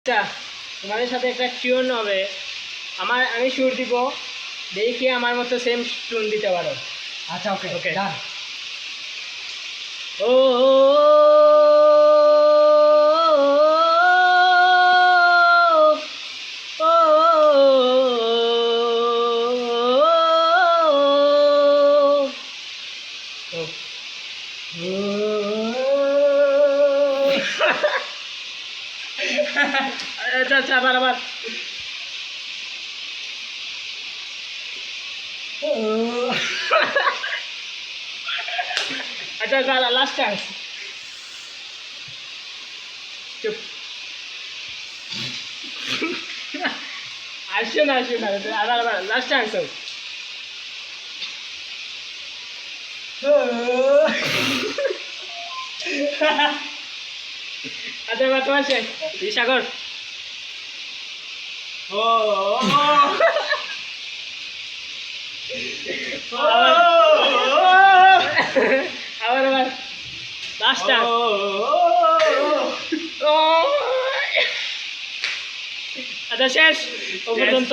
আচ্ছা তোমাদের সাথে একটা টিউন হবে, আমি সুর দিব, দেখি আমার মতো সেম টিউন দিতে পারো। আচ্ছা ওকে ওকে ডান। ও আচ্ছা আচ্ছা আবার আবার আচ্ছা আচ্ছা লাস্ট চান্স, চুপ আসছে না আবার আবার লাস্ট চান্স। আচ্ছা এবার তোমার শেষ, সাগর। ও আবার আবার লাস্ট চান্স। আচ্ছা শেষ ও পর্যন্ত।